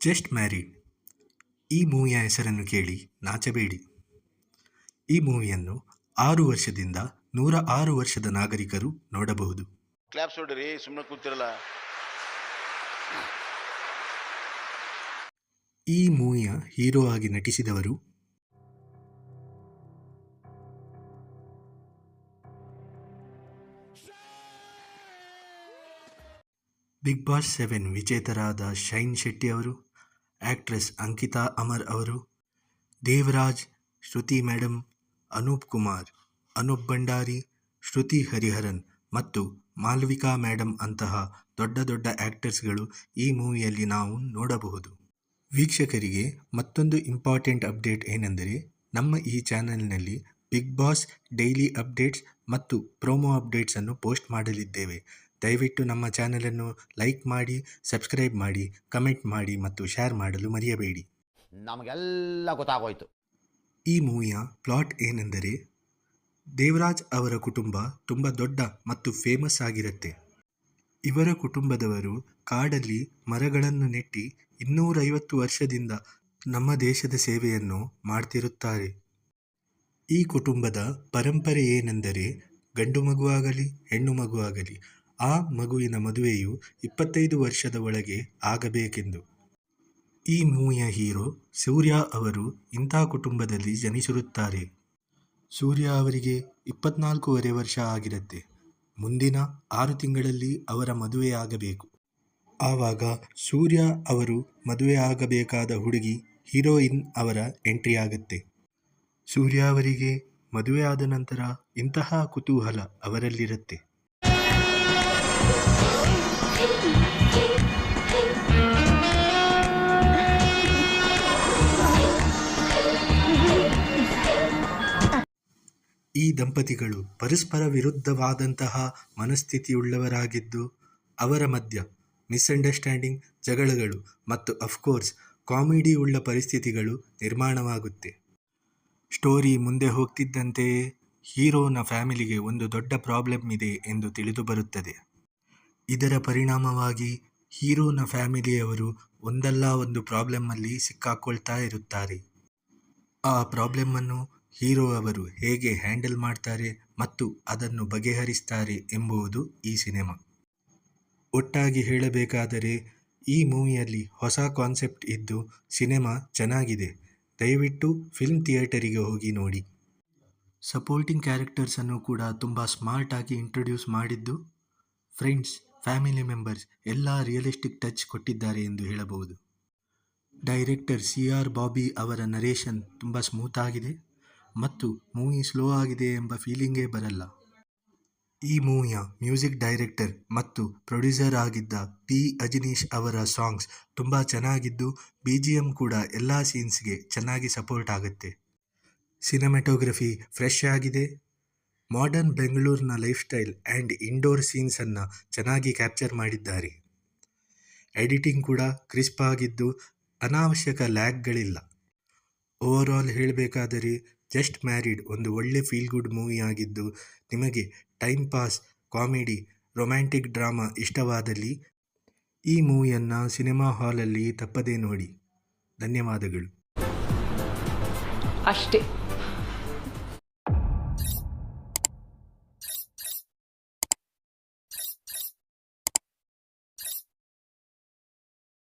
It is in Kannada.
Just married. ಈ ಮೂವಿಯ ಹೆಸರನ್ನು ಕೇಳಿ ನಾಚಬೇಡಿ. ಈ ಮೂವಿಯನ್ನು 6 ವರ್ಷದಿಂದ 106 ವರ್ಷದ ನಾಗರಿಕರು ನೋಡಬಹುದು. ಕ್ಲಾಪ್ಸ್ ಹೊಡ್ರಿ, ಸುಮ್ಮನೆ ಕೂತಿರಲ್ಲ. ಈ ಮೂವಿಯ ಹೀರೋ ಆಗಿ ನಟಿಸಿದವರು ಬಿಗ್ ಬಾಸ್ 7 ವಿಜೇತರಾದ ಶೈನ್ ಶೆಟ್ಟಿ ಅವರು, ಆಕ್ಟ್ರೆಸ್ ಅಂಕಿತಾ ಅಮರ್ ಅವರು, ದೇವರಾಜ್, ಶ್ರುತಿ ಮೇಡಮ್, ಅನೂಪ್ ಕುಮಾರ್, ಅನೂಪ್ ಭಂಡಾರಿ, ಶ್ರುತಿ ಹರಿಹರನ್ ಮತ್ತು ಮಾಲ್ವಿಕಾ ಮೇಡಮ್ ಅಂತಹ ದೊಡ್ಡ ದೊಡ್ಡ ಆಕ್ಟರ್ಸ್ಗಳು ಈ ಮೂವಿಯಲ್ಲಿ ನಾವು ನೋಡಬಹುದು. ವೀಕ್ಷಕರಿಗೆ ಮತ್ತೊಂದು ಇಂಪಾರ್ಟೆಂಟ್ ಅಪ್ಡೇಟ್ ಏನೆಂದರೆ, ನಮ್ಮ ಈ ಚಾನೆಲ್ನಲ್ಲಿ ಬಿಗ್ ಬಾಸ್ ಡೈಲಿ ಅಪ್ಡೇಟ್ಸ್ ಮತ್ತು ಪ್ರೋಮೋ ಅಪ್ಡೇಟ್ಸನ್ನು ಪೋಸ್ಟ್ ಮಾಡಲಿದ್ದೇವೆ. ದಯವಿಟ್ಟು ನಮ್ಮ ಚಾನೆಲನ್ನು ಲೈಕ್ ಮಾಡಿ, ಸಬ್ಸ್ಕ್ರೈಬ್ ಮಾಡಿ, ಕಮೆಂಟ್ ಮಾಡಿ ಮತ್ತು ಶೇರ್ ಮಾಡಲು ಮರೆಯಬೇಡಿ. ನಮಗೆಲ್ಲ ಗೊತ್ತಾಗೋಯ್ತು. ಈ ಮೂವಿಯ ಪ್ಲಾಟ್ ಏನೆಂದರೆ, ದೇವರಾಜ್ ಅವರ ಕುಟುಂಬ ತುಂಬ ದೊಡ್ಡ ಮತ್ತು ಫೇಮಸ್ ಆಗಿರುತ್ತೆ. ಇವರ ಕುಟುಂಬದವರು ಕಾಡಲ್ಲಿ ಮರಗಳನ್ನು ನೆಟ್ಟಿ 250 ವರ್ಷದಿಂದ ನಮ್ಮ ದೇಶದ ಸೇವೆಯನ್ನು ಮಾಡ್ತಿರುತ್ತಾರೆ. ಈ ಕುಟುಂಬದ ಪರಂಪರೆ ಏನೆಂದರೆ, ಗಂಡು ಮಗುವಾಗಲಿ ಹೆಣ್ಣು ಮಗುವಾಗಲಿ ಆ ಮಗುವಿನ ಮದುವೆಯು 25 ವರ್ಷದ ಒಳಗೆ ಆಗಬೇಕೆಂದು. ಈ ಮೂವಿಯ ಹೀರೋ ಸೂರ್ಯ ಅವರು ಇಂಥ ಕುಟುಂಬದಲ್ಲಿ ಜನಿಸಿರುತ್ತಾರೆ. ಸೂರ್ಯ ಅವರಿಗೆ 24 ವರ್ಷ ಆಗಿರುತ್ತೆ. ಮುಂದಿನ 6 ತಿಂಗಳಲ್ಲಿ ಅವರ ಮದುವೆ ಆಗಬೇಕು. ಆವಾಗ ಸೂರ್ಯ ಅವರು ಮದುವೆ ಆಗಬೇಕಾದ ಹುಡುಗಿ ಹೀರೋಯಿನ್ ಅವರ ಎಂಟ್ರಿ ಆಗುತ್ತೆ. ಸೂರ್ಯ ಅವರಿಗೆ ಮದುವೆ ಆದ ನಂತರ ಇಂತಹ ಕುತೂಹಲ ಅವರಲ್ಲಿರುತ್ತೆ. ಈ ದಂಪತಿಗಳು ಪರಸ್ಪರ ವಿರುದ್ಧವಾದಂತಹ ಮನಸ್ಥಿತಿಯುಳ್ಳವರಾಗಿದ್ದು, ಅವರ ಮಧ್ಯ ಮಿಸ್ಅಂಡರ್ಸ್ಟ್ಯಾಂಡಿಂಗ್, ಜಗಳಗಳು ಮತ್ತು ಅಫ್ಕೋರ್ಸ್ ಕಾಮಿಡಿ ಉಳ್ಳ ಪರಿಸ್ಥಿತಿಗಳು ನಿರ್ಮಾಣವಾಗುತ್ತೆ. ಸ್ಟೋರಿ ಮುಂದೆ ಹೋಗ್ತಿದ್ದಂತೆಯೇ ಹೀರೋನ ಫ್ಯಾಮಿಲಿಗೆ ಒಂದು ದೊಡ್ಡ ಪ್ರಾಬ್ಲಮ್ ಇದೆ ಎಂದು ತಿಳಿದು ಬರುತ್ತದೆ. ಇದರ ಪರಿಣಾಮವಾಗಿ ಹೀರೋನ ಫ್ಯಾಮಿಲಿಯವರು ಒಂದಲ್ಲ ಒಂದು ಪ್ರಾಬ್ಲಮ್ಮಲ್ಲಿ ಸಿಕ್ಕಾಕೊಳ್ತಾ ಇರುತ್ತಾರೆ. ಆ ಪ್ರಾಬ್ಲಮ್ಮನ್ನು ಹೀರೋ ಅವರು ಹೇಗೆ ಹ್ಯಾಂಡಲ್ ಮಾಡ್ತಾರೆ ಮತ್ತು ಅದನ್ನು ಬಗೆಹರಿಸ್ತಾರೆ ಎಂಬುದು ಈ ಸಿನಿಮಾ. ಒಟ್ಟಾಗಿ ಹೇಳಬೇಕಾದರೆ ಈ ಮೂವಿಯಲ್ಲಿ ಹೊಸ ಕಾನ್ಸೆಪ್ಟ್ ಇದ್ದು ಸಿನಿಮಾ ಚೆನ್ನಾಗಿದೆ. ದಯವಿಟ್ಟು ಫಿಲ್ಮ್ ಥಿಯೇಟರಿಗೆ ಹೋಗಿ ನೋಡಿ. ಸಪೋರ್ಟಿಂಗ್ ಕ್ಯಾರೆಕ್ಟರ್ಸನ್ನು ಕೂಡ ತುಂಬ ಸ್ಮಾರ್ಟ್ ಆಗಿ ಇಂಟ್ರೊಡ್ಯೂಸ್ ಮಾಡಿದ್ದು, ಫ್ರೆಂಡ್ಸ್, ಫ್ಯಾಮಿಲಿ ಮೆಂಬರ್ಸ್ ಎಲ್ಲ ರಿಯಲಿಸ್ಟಿಕ್ ಟಚ್ ಕೊಟ್ಟಿದ್ದಾರೆ ಎಂದು ಹೇಳಬಹುದು. ಡೈರೆಕ್ಟರ್ CR ಬಾಬಿ ಅವರ ನರೇಷನ್ ತುಂಬ ಸ್ಮೂತ್ ಆಗಿದೆ ಮತ್ತು ಮೂವಿ ಸ್ಲೋ ಆಗಿದೆ ಎಂಬ ಫೀಲಿಂಗೇ ಬರಲ್ಲ. ಈ ಮೂವಿಯ ಮ್ಯೂಸಿಕ್ ಡೈರೆಕ್ಟರ್ ಮತ್ತು ಪ್ರೊಡ್ಯೂಸರ್ ಆಗಿದ್ದ P. ಅಜನೀಶ್ ಅವರ ಸಾಂಗ್ಸ್ ತುಂಬ ಚೆನ್ನಾಗಿದ್ದು, BGM ಕೂಡ ಎಲ್ಲ ಸೀನ್ಸ್ಗೆ ಚೆನ್ನಾಗಿ ಸಪೋರ್ಟ್ ಆಗುತ್ತೆ. ಸಿನಿಮಾಟೋಗ್ರಫಿ ಫ್ರೆಶ್ ಆಗಿದೆ. ಮಾಡರ್ನ್ ಬೆಂಗಳೂರಿನ ಲೈಫ್ ಸ್ಟೈಲ್ ಆ್ಯಂಡ್ ಇಂಡೋರ್ ಸೀನ್ಸನ್ನು ಚೆನ್ನಾಗಿ ಕ್ಯಾಪ್ಚರ್ ಮಾಡಿದ್ದಾರೆ. ಎಡಿಟಿಂಗ್ ಕೂಡ ಕ್ರಿಸ್ಪ್ ಆಗಿದ್ದು ಅನಾವಶ್ಯಕ ಲ್ಯಾಗ್ಗಳಿಲ್ಲ. ಓವರಾಲ್ ಹೇಳಬೇಕಾದರೆ ಜಸ್ಟ್ ಮ್ಯಾರಿಡ್ ಒಂದು ಒಳ್ಳೆ ಫೀಲ್ ಗುಡ್ ಮೂವಿ ಆಗಿದ್ದು, ನಿಮಗೆ time pass, comedy, romantic drama ಇಷ್ಟವಾದಲ್ಲಿ ಈ ಮೂವಿಯನ್ನು ಸಿನಿಮಾ ಹಾಲಲ್ಲಿ ತಪ್ಪದೇ ನೋಡಿ. ಧನ್ಯವಾದಗಳು. ಅಷ್ಟೇ.